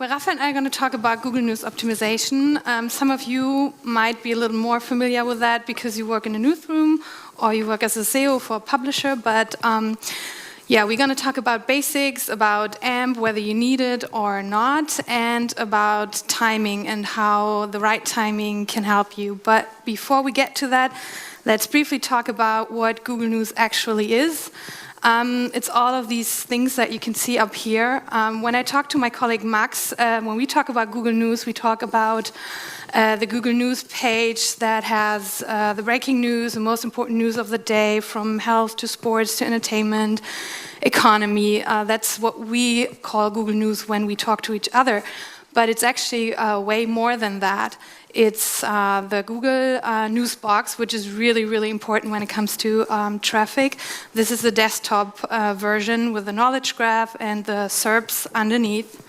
Well, Raphael and I are going to talk about Google News optimization. Some of you might be a little more familiar with that because you work in a newsroom or you work as a SEO for a publisher, but yeah, we're going to talk about basics, about AMP, whether you need it or not, and about timing and how the right timing can help you. But before we get to that, let's briefly talk about what Google News actually is. It's all of these things that you can see up here. When I talk to my colleague Max, when we talk about Google News, we talk about the Google News page that has the breaking news, the most important news of the day, from health to sports to entertainment, economy. That's what we call Google News when we talk to each other. But it's actually way more than that. It's the Google News box, which is really, really important when it comes to traffic. This is the desktop version with the knowledge graph and the SERPs underneath.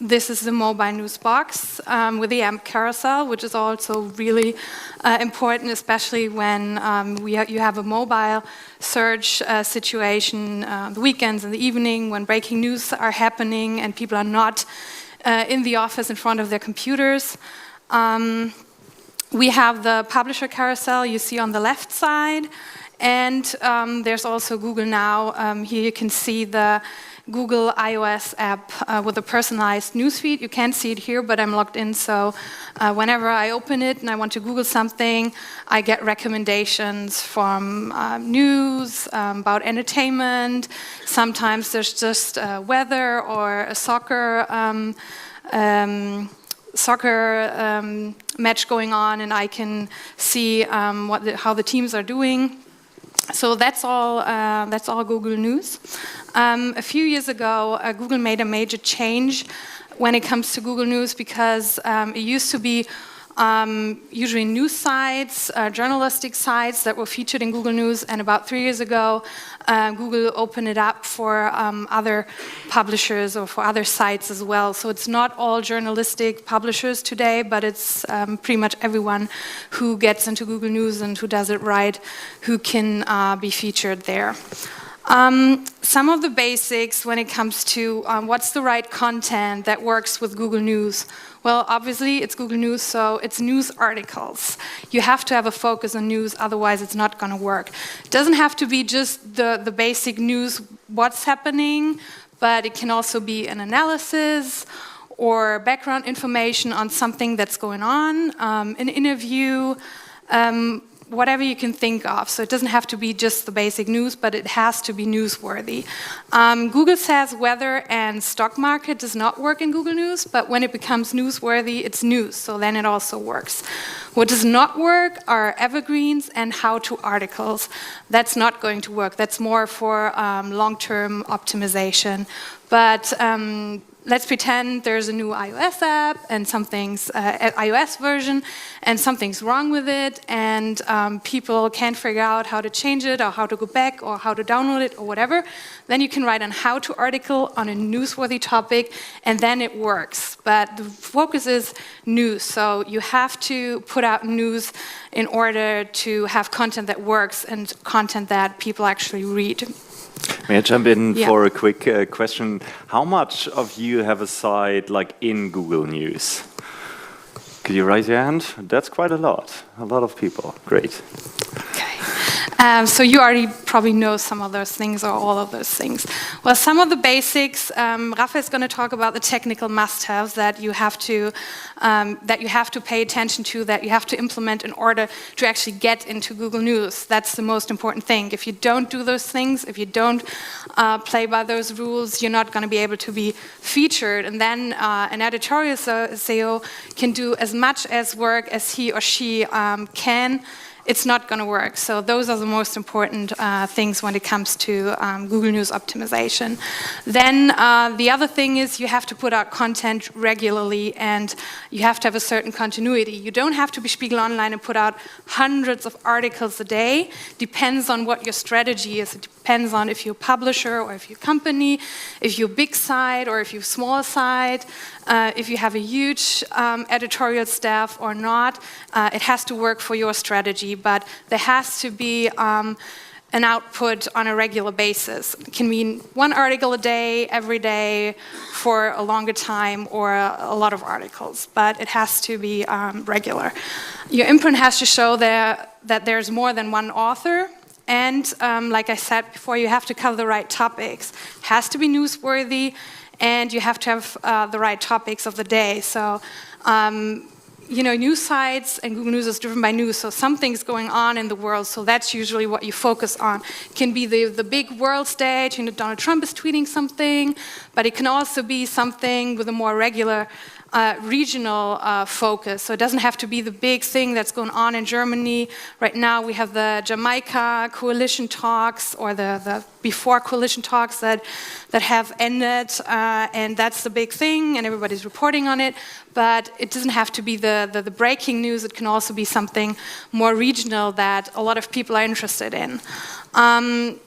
This is the mobile news box with the AMP carousel, which is also really important, especially when you have a mobile search situation, the weekends and the evening when breaking news are happening and people are not in the office in front of their computers. We have the publisher carousel you see on the left side, and there's also Google Now. Here you can see the Google iOS app with a personalized newsfeed. You can't see it here, but I'm logged in, so whenever I open it and I want to Google something, I get recommendations from news, about entertainment. Sometimes there's just weather or a soccer match going on, and I can see how the teams are doing. So that's all Google News. A few years ago, Google made a major change when it comes to Google News because it used to be usually news sites, journalistic sites that were featured in Google News, and about 3 years ago, Google opened it up for other publishers or for other sites as well. So it's not all journalistic publishers today, but it's pretty much everyone who gets into Google News and who does it right, who can be featured there. Some of the basics when it comes to what's the right content that works with Google News. Well, obviously it's Google News, so it's news articles. You have to have a focus on news, otherwise it's not going to work. It doesn't have to be just the basic news, what's happening, but it can also be an analysis or background information on something that's going on, an interview, whatever you can think of. So it doesn't have to be just the basic news, but it has to be newsworthy. Google says weather and stock market does not work in Google News, but when it becomes newsworthy, it's news, so then it also works. What does not work are evergreens and how-to articles. That's not going to work. That's more for long-term optimization. But let's pretend there's a new iOS app and something's iOS version and something's wrong with it, and people can't figure out how to change it or how to go back or how to download it or whatever. Then you can write a how-to article on a newsworthy topic, and then it works. But the focus is news, so you have to put out news in order to have content that works and content that people actually read. May I jump in for a quick question? How much of you have a site like in Google News? Could you raise your hand? That's quite a lot of people. Great. Okay. So you already probably know some of those things or all of those things. Well, some of the basics, Raphael is going to talk about the technical must-haves that you have to pay attention to, that you have to implement in order to actually get into Google News. That's the most important thing. If you don't do those things, if you don't play by those rules, you're not going to be able to be featured. And then an editorial SEO can do as much as work as he or she can. It's not going to work. So those are the most important things when it comes to Google News optimization. Then the other thing is you have to put out content regularly, and you have to have a certain continuity. You don't have to be Spiegel Online and put out hundreds of articles a day. Depends on what your strategy is. It depends on if you're a publisher or if you're a company, if you're a big site or if you're a small site, if you have a huge editorial staff or not. It has to work for your strategy, but there has to be an output on a regular basis. It can mean one article a day, every day, for a longer time, or a lot of articles, but it has to be regular. Your imprint has to show that there's more than one author, and like I said before, you have to cover the right topics. It has to be newsworthy, and you have to have the right topics of the day. So, you know, news sites and Google News is driven by news, so something's going on in the world, so that's usually what you focus on. It can be the big world stage, you know, Donald Trump is tweeting something, but it can also be something with a more regular regional focus. So it doesn't have to be the big thing that's going on in Germany. Right now we have the Jamaica coalition talks, or the before coalition talks that have ended, and that's the big thing, and everybody's reporting on it. But it doesn't have to be the breaking news. It can also be something more regional that a lot of people are interested in.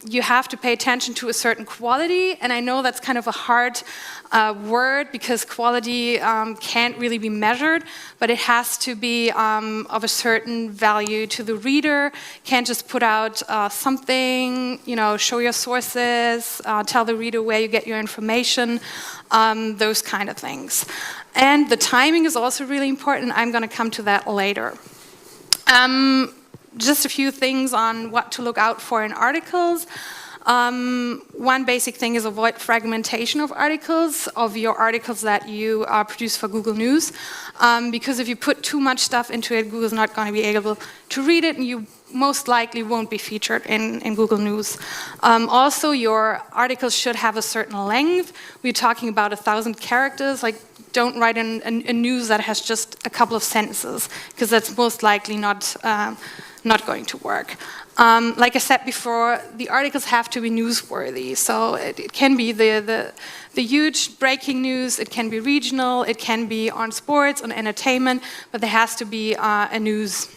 You have to pay attention to a certain quality, and I know that's kind of a hard word, because quality can't really be measured, but it has to be of a certain value to the reader. Can't just put out something, you know, show your sources, tell the reader where you get your information, those kind of things. And the timing is also really important. I'm going to come to that later. Just a few things on what to look out for in articles. One basic thing is avoid fragmentation of articles, of your articles that you produce for Google News. Because if you put too much stuff into it, Google's not going to be able to read it, and you most likely won't be featured in Google News. Also, your articles should have a certain length. We're talking about 1,000 characters. Like, don't write a news that has just a couple of sentences, because that's most likely not going to work. Like I said before, the articles have to be newsworthy. So it can be the huge breaking news, it can be regional, it can be on sports, on entertainment, but there has to be a news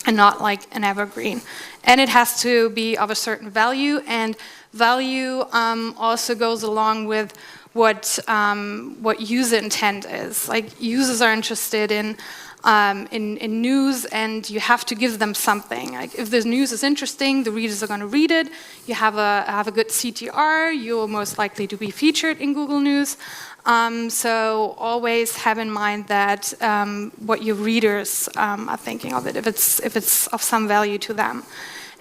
and not like an evergreen. And it has to be of a certain value, and value also goes along with what user intent is. Like, users are interested in news, and you have to give them something. Like, if the news is interesting, the readers are going to read it. You have a good CTR, you're most likely to be featured in Google News. So always have in mind that what your readers are thinking of it, if it's of some value to them.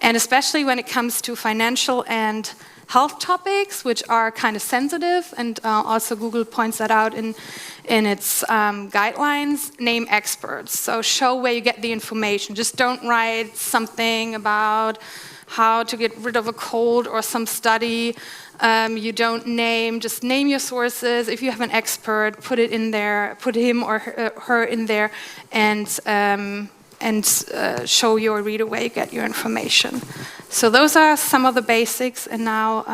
And especially when it comes to financial and health topics, which are kind of sensitive, and also Google points that out in its guidelines, name experts. So show where you get the information. Just don't write something about how to get rid of a cold or some study. You don't name, just name your sources. If you have an expert, put it in there, put him or her in there, and show your reader where you get your information. So those are some of the basics, and now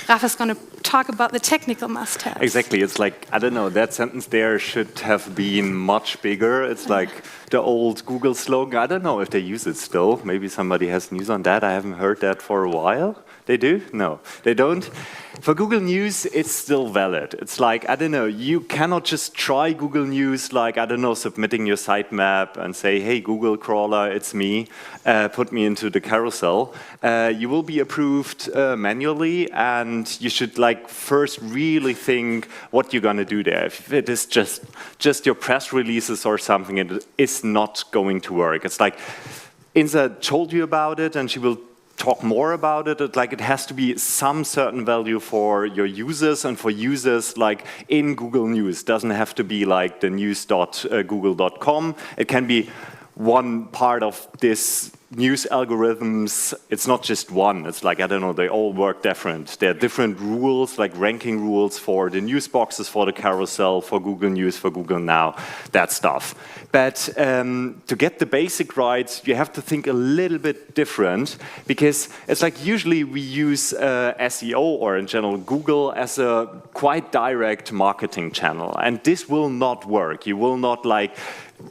Raphael's going to talk about the technical must-haves. Exactly. It's like, I don't know, that sentence there should have been much bigger. It's like the old Google slogan. I don't know if they use it still. Maybe somebody has news on that. I haven't heard that for a while. They do? No, they don't. For Google News, it's still valid. It's like, I don't know, you cannot just try Google News like, I don't know, submitting your sitemap and say, hey, Google crawler, it's me, put me into the carousel. You will be approved manually, and you should like first really think what you're going to do there. If it is just your press releases or something, it is not going to work. It's like, Insa told you about it, and she will talk more about it. Like, it has to be some certain value for your users, and for users like in Google News. Doesn't have to be like the news.google.com. It can be one part of this news algorithms. It's not just one. It's like, I don't know, they all work different. There are different rules, like ranking rules for the news boxes, for the carousel, for Google News, for Google Now, that stuff. But to get the basic right, you have to think a little bit different, because it's like usually we use SEO, or in general Google, as a quite direct marketing channel. And this will not work. You will not like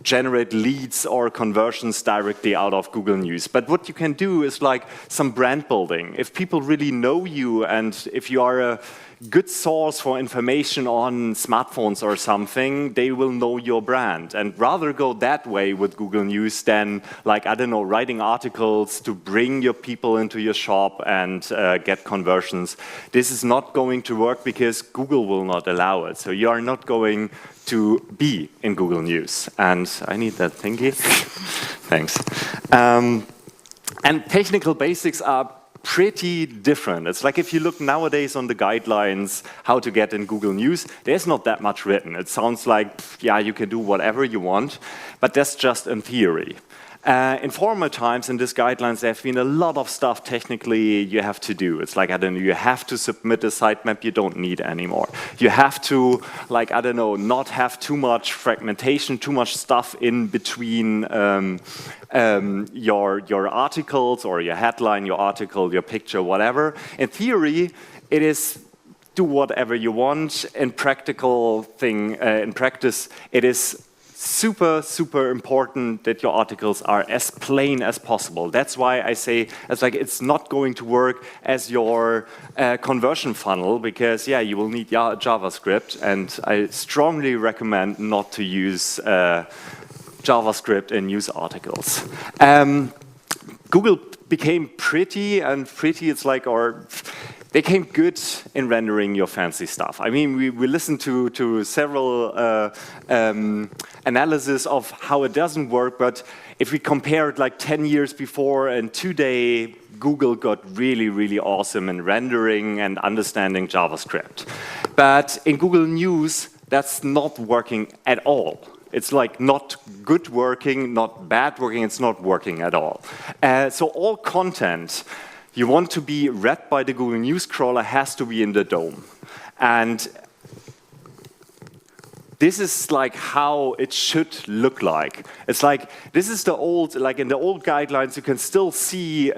generate leads or conversions directly out of Google News. But what you can do is like some brand building. If people really know you, and if you are a good source for information on smartphones or something, they will know your brand. And rather go that way with Google News than, like, I don't know, writing articles to bring your people into your shop and get conversions. This is not going to work because Google will not allow it. So you are not going to be in Google News. And I need that thingy. Thanks. And technical basics are pretty different. It's like if you look nowadays on the guidelines how to get in Google News, there's not that much written. It sounds like, yeah, you can do whatever you want, but that's just in theory. In former times, in these guidelines, there have been a lot of stuff technically you have to do. It's like, I don't know, you have to submit a sitemap you don't need anymore. You have to, like, I don't know, not have too much fragmentation, too much stuff in between your articles or your headline, your article, your picture, whatever. In theory, it is do whatever you want. In practice, it is super, super important that your articles are as plain as possible. That's why I say it's not going to work as your conversion funnel because, yeah, you will need JavaScript, and I strongly recommend not to use JavaScript in news articles. Google became pretty, it's like, they came good in rendering your fancy stuff. I mean, we listened to several analysis of how it doesn't work, but if we compare it like 10 years before and today, Google got really, really awesome in rendering and understanding JavaScript. But in Google News, that's not working at all. It's like not good working, not bad working, it's not working at all. So all content you want to be read by the Google News crawler has to be in the DOM. And this is like how it should look like. It's like, this is the old, like in the old guidelines, you can still see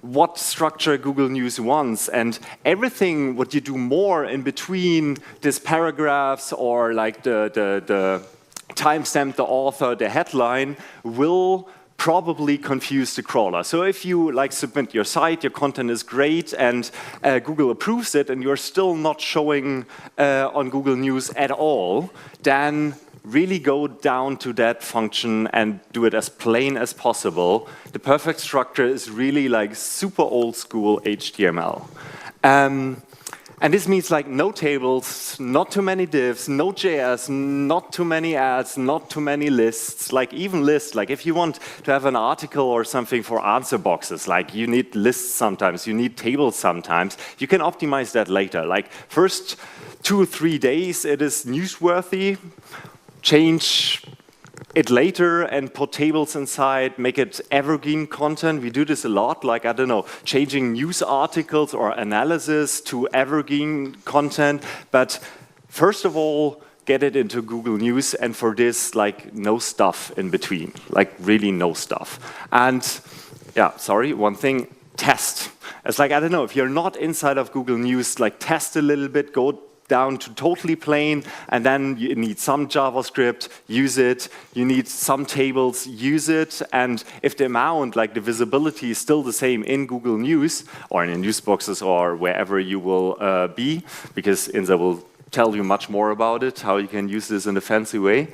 what structure Google News wants, and everything what you do more in between these paragraphs or like the timestamp, the author, the headline will probably confuse the crawler. So if you like submit your site, your content is great, and Google approves it, and you're still not showing on Google News at all, then really go down to that function and do it as plain as possible. The perfect structure is really like super old school HTML. And this means like no tables, not too many divs, no JS, not too many ads, not too many lists, like even lists. Like if you want to have an article or something for answer boxes, like you need lists sometimes, you need tables sometimes, you can optimize that later. Like first 2 or 3 days it is newsworthy, change it later and put tables inside, make it evergreen content. We do this a lot, like, I don't know, changing news articles or analysis to evergreen content. But first of all, get it into Google News, and for this, like, no stuff in between, like really no stuff. And yeah, sorry, one thing, test. It's like, I don't know, if you're not inside of Google News, like test a little bit, go down to totally plain, and then you need some JavaScript, use it. You need some tables, use it. And if the amount, like the visibility, is still the same in Google News or in the news boxes or wherever you will be, because Insa will tell you much more about it, how you can use this in a fancy way.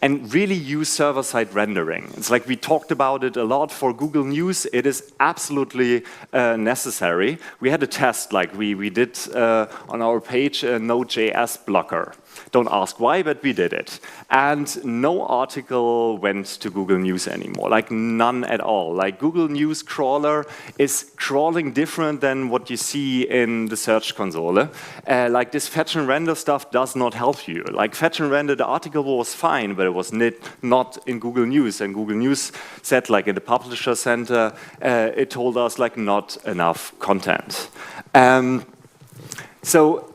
And really use server-side rendering. It's like we talked about it a lot for Google News. It is absolutely necessary. We had a test, like we did on our page, a Node.js blocker. Don't ask why, but we did it. And no article went to Google News anymore, like none at all. Like Google News crawler is crawling different than what you see in the Search console. Like this fetch and render stuff does not help you. Like fetch and render, the article was fine, but it was not in Google News. And Google News said, like in the Publisher Center, it told us like not enough content. So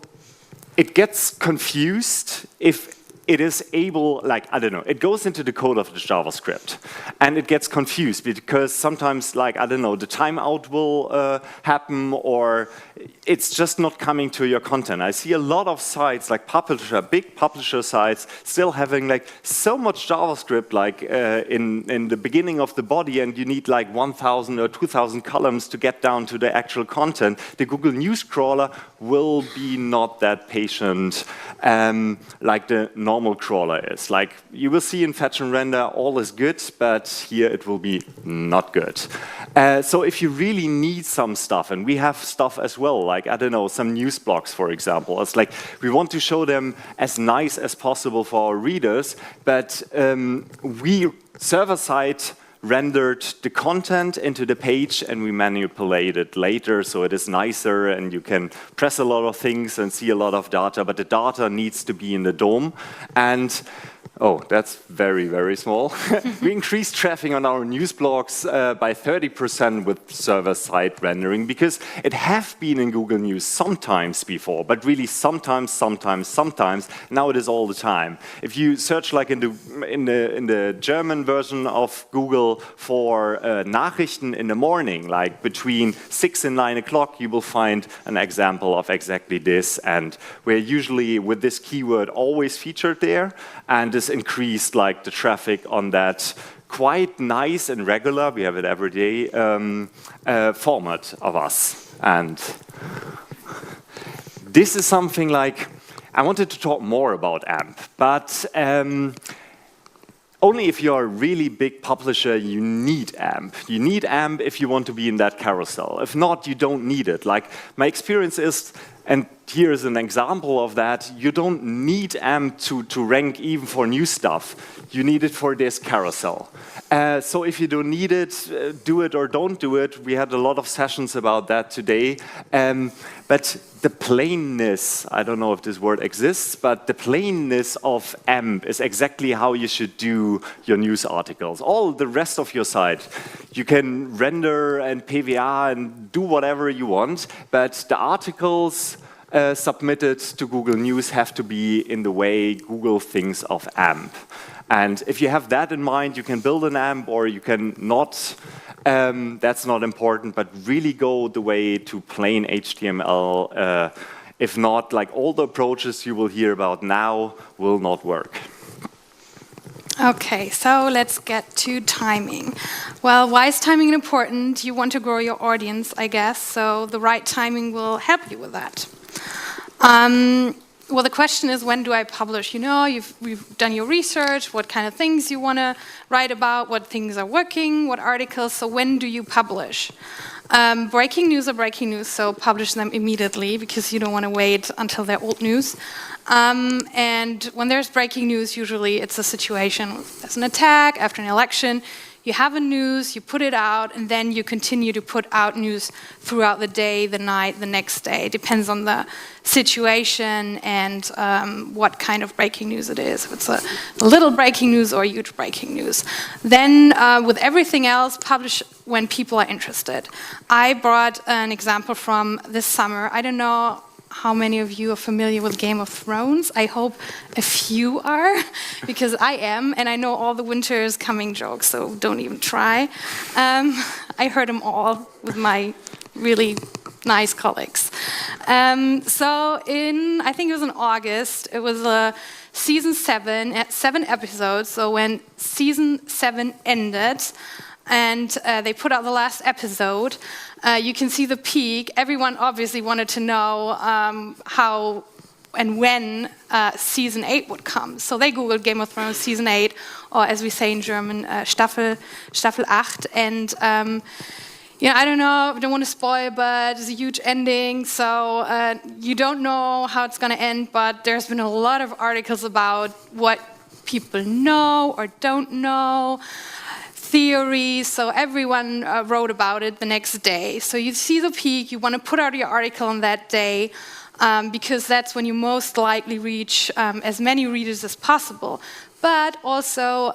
it gets confused if it is able, like, I don't know, it goes into the code of the JavaScript and it gets confused because sometimes, like, I don't know, the timeout will happen or it's just not coming to your content. I see a lot of sites, like big publisher sites, still having like so much JavaScript, like in the beginning of the body, and you need like 1,000 or 2,000 columns to get down to the actual content. The Google News crawler will be not that patient like the normal crawler is. Like you will see in fetch and render, all is good, but here it will be not good. So if you really need some stuff, and we have stuff as well, like, I don't know, some news blogs, for example. It's like we want to show them as nice as possible for our readers, but we server-side rendered the content into the page and we manipulate it later so it is nicer and you can press a lot of things and see a lot of data, but the data needs to be in the DOM. And oh, that's very, very small. We increased traffic on our news blogs by 30% with server-side rendering because it have been in Google News sometimes before, but really sometimes. Now it is all the time. If you search like in the German version of Google for Nachrichten in the morning, like between 6 and 9 o'clock, you will find an example of exactly this, and we're usually with this keyword always featured there, and this increased like the traffic on that quite nice and regular, we have it every day, format of us. And this is something like, I wanted to talk more about AMP, but only if you're a really big publisher, you need AMP. You need AMP if you want to be in that carousel. If not, you don't need it. Like my experience is, and here's an example of that, you don't need AMP to rank even for new stuff. You need it for this carousel. So if you don't need it, do it or don't do it. We had a lot of sessions about that today. But the plainness, I don't know if this word exists, but the plainness of AMP is exactly how you should do your news articles. All the rest of your site, you can render and PWA and do whatever you want, but the articles submitted to Google News have to be in the way Google thinks of AMP. And if you have that in mind, you can build an AMP or you can not. That's not important, but really go the way to plain HTML. If not, like all the approaches you will hear about now will not work. Okay, so let's get to timing. Well, why is timing important? You want to grow your audience, I guess, so the right timing will help you with that. Well, the question is, when do I publish? You know, you've done your research, what kind of things you want to write about, what things are working, what articles, so when do you publish? Breaking news are breaking news, so publish them immediately because you don't want to wait until they're old news. And when there's breaking news, usually it's a situation, there's an attack after an election, you have a news, you put it out, and then you continue to put out news throughout the day, the night, the next day. It depends on the situation and what kind of breaking news it is. If it's a little breaking news or huge breaking news. Then with everything else, publish when people are interested. I brought an example from this summer. I don't know how many of you are familiar with Game of Thrones. I hope a few are, because I am, and I know all the winter is coming jokes, so don't even try. I heard them all with my really nice colleagues. So I think it was in August, it was season 7, 7 episodes, so when season 7 ended, and they put out the last episode, you can see the peak. Everyone obviously wanted to know how and when season 8 would come. So they Googled Game of Thrones season 8, or as we say in German, Staffel 8. And you know, I don't know, I don't want to spoil, but it's a huge ending. So you don't know how it's going to end, but there's been a lot of articles about what people know or don't know. Theories, so everyone wrote about it the next day. So you see the peak, you want to put out your article on that day, because that's when you most likely reach as many readers as possible. But also,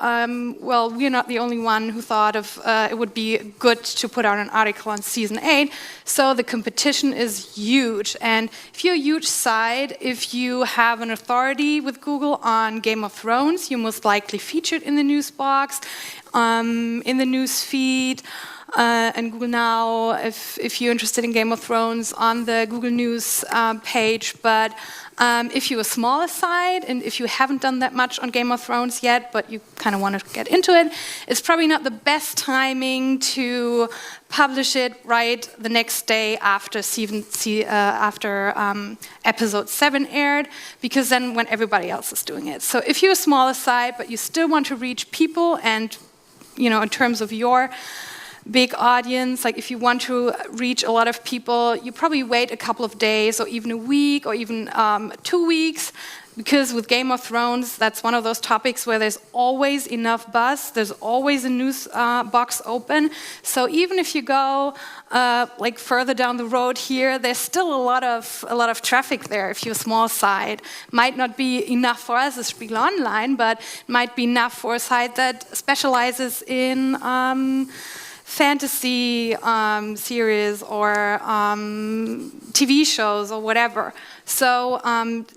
well, we're not the only one who thought of it would be good to put out an article on season 8. So the competition is huge. And if you're a huge site, if you have an authority with Google on Game of Thrones, you're most likely featured in the news box, in the news feed, and Google Now, if you're interested in Game of Thrones, on the Google News page. But if you're a smaller site and if you haven't done that much on Game of Thrones yet, but you kind of want to get into it, it's probably not the best timing to publish it right the next day after episode 7 aired, because then when everybody else is doing it. So if you're a smaller site, but you still want to reach people and, in terms of your big audience, like if you want to reach a lot of people, you probably wait a couple of days or even a week or even 2 weeks, because with Game of Thrones, that's one of those topics where there's always enough buzz, there's always a news box open. So even if you go like further down the road here, there's still a lot of traffic there. If you're a small site, might not be enough for us as Spiegel Online, but might be enough for a site that specializes in fantasy series or TV shows or whatever. So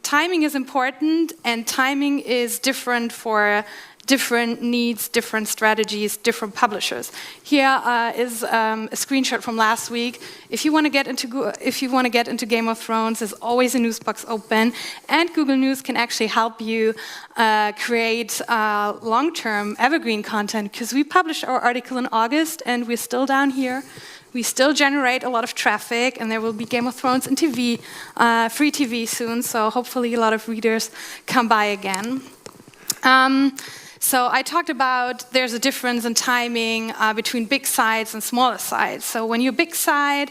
timing is important, and timing is different for different needs, different strategies, different publishers. Here is a screenshot from last week. If you want to get into Game of Thrones, there's always a news box open, and Google News can actually help you create long-term evergreen content, because we published our article in August, and we're still down here. We still generate a lot of traffic, and there will be Game of Thrones in TV, free TV soon, so hopefully a lot of readers come by again. So I talked about there's a difference in timing between big sites and smaller sites. So when you're a big site,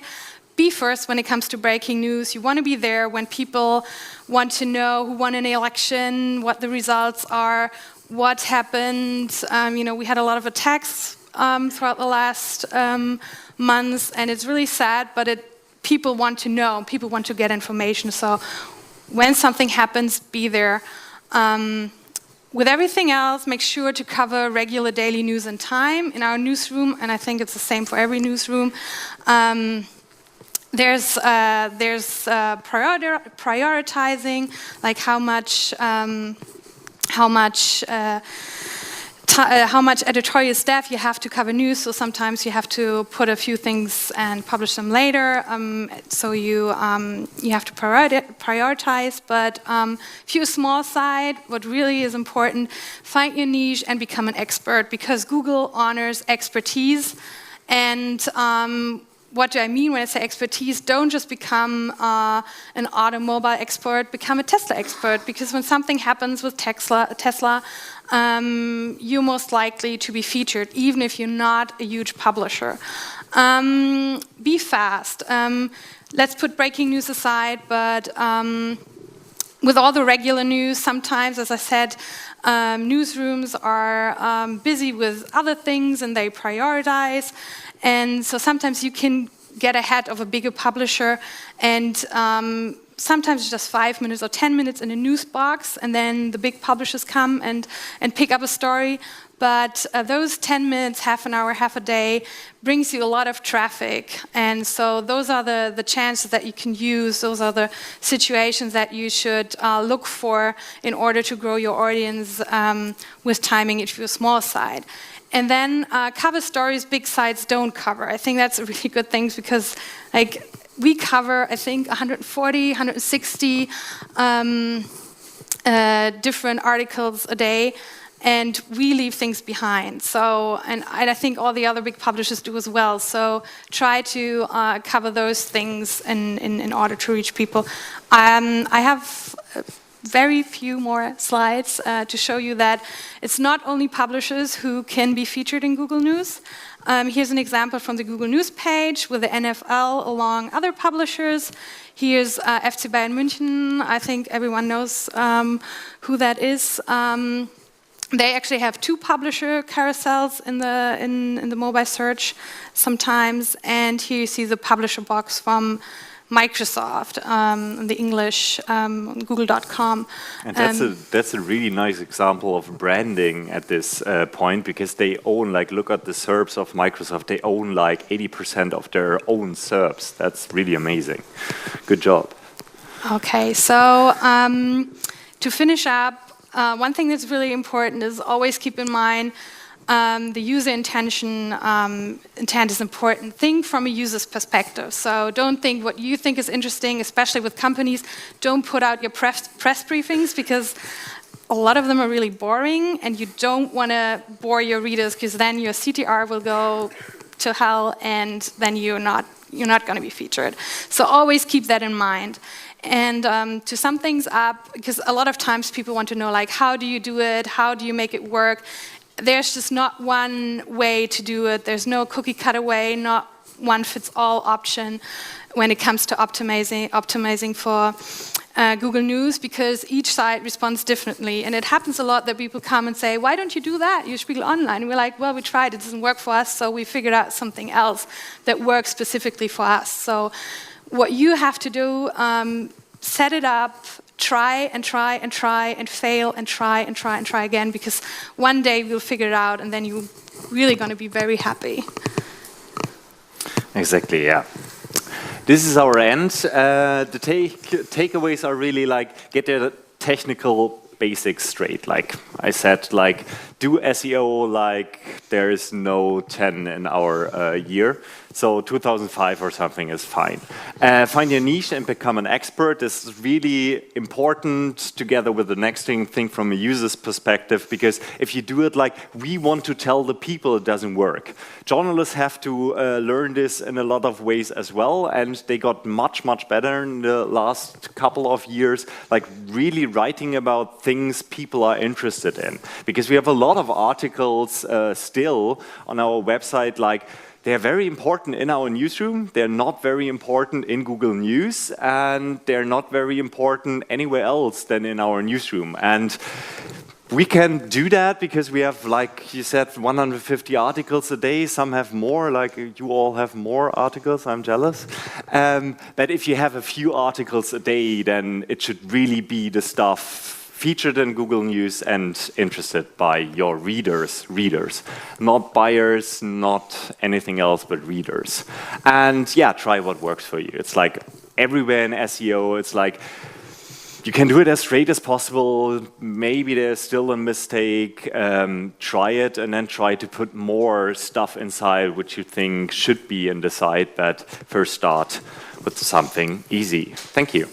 be first when it comes to breaking news. You want to be there when people want to know who won an election, what the results are, what happened. We had a lot of attacks throughout the last months, and it's really sad, but people want to know, people want to get information. So when something happens, be there. With everything else, make sure to cover regular daily news and time. In our newsroom, and I think it's the same for every newsroom, there's prioritizing, like how much editorial staff you have to cover news. So sometimes you have to put a few things and publish them later. So you have to prioritize. But if you're a small site, what really is important, find your niche and become an expert, because Google honors expertise. And what do I mean when I say expertise? Don't just become an automobile expert, become a Tesla expert, because when something happens with Tesla, you're most likely to be featured, even if you're not a huge publisher. Be fast. Let's put breaking news aside, but with all the regular news, sometimes, as I said, newsrooms are busy with other things and they prioritize. And so sometimes you can get ahead of a bigger publisher, and sometimes it's just 5 minutes or 10 minutes in a news box, and then the big publishers come and pick up a story. But those 10 minutes, half an hour, half a day, brings you a lot of traffic. And so those are the chances that you can use. Those are the situations that you should look for in order to grow your audience with timing if you're a small site. And then cover stories big sites don't cover. I think that's a really good thing, because we cover, I think, 140, 160 different articles a day, and we leave things behind. So, and I think all the other big publishers do as well. So try to cover those things in order to reach people. I have very few more slides to show you that it's not only publishers who can be featured in Google News. Here's an example from the Google News page with the NFL along other publishers. Here's FC Bayern München. I think everyone knows who that is. They actually have 2 publisher carousels in the mobile search sometimes. And here you see the publisher box from Microsoft, the English, google.com. And that's a really nice example of branding at this point, because they own, like, look at the SERPs of Microsoft, they own like 80% of their own SERPs. That's really amazing. Good job. Okay, so to finish up, one thing that's really important is always keep in mind the user intent is important. Think from a user's perspective. So don't think what you think is interesting, especially with companies. Don't put out your press briefings, because a lot of them are really boring, and you don't want to bore your readers, because then your CTR will go to hell, and then you're not going to be featured. So always keep that in mind. And to sum things up, because a lot of times people want to know, like, how do you do it? How do you make it work? There's just not one way to do it. There's no cookie cutter way, not one fits all option when it comes to optimizing for Google News, because each site responds differently. And it happens a lot that people come and say, why don't you do that? Use Spiegel Online. And we're like, well, we tried, it doesn't work for us, so we figured out something else that works specifically for us. So what you have to do, set it up, try and try and try and fail and try and try and try again, because one day we'll figure it out, and then you're really going to be very happy. Exactly, yeah. This is our end. The takeaways are really like, get the technical basics straight. Like I said, like, do SEO like there is no 10 in our year. So 2005 or something is fine. Find your niche and become an expert. This is really important, together with the next thing, think from a user's perspective, because if you do it like we want to tell the people, it doesn't work. Journalists have to learn this in a lot of ways as well, and they got much, much better in the last couple of years, like really writing about things people are interested in. Because we have a lot of articles still on our website, like, they're very important in our newsroom, they're not very important in Google News, and they're not very important anywhere else than in our newsroom. And we can do that because we have, like you said, 150 articles a day. Some have more, like you all have more articles, I'm jealous. But if you have a few articles a day, then it should really be the stuff featured in Google News and interested by your readers, not buyers, not anything else but readers. And yeah, try what works for you. It's like everywhere in SEO, it's like you can do it as straight as possible. Maybe there's still a mistake. Try it and then try to put more stuff inside which you think should be in the site, but first start with something easy. Thank you.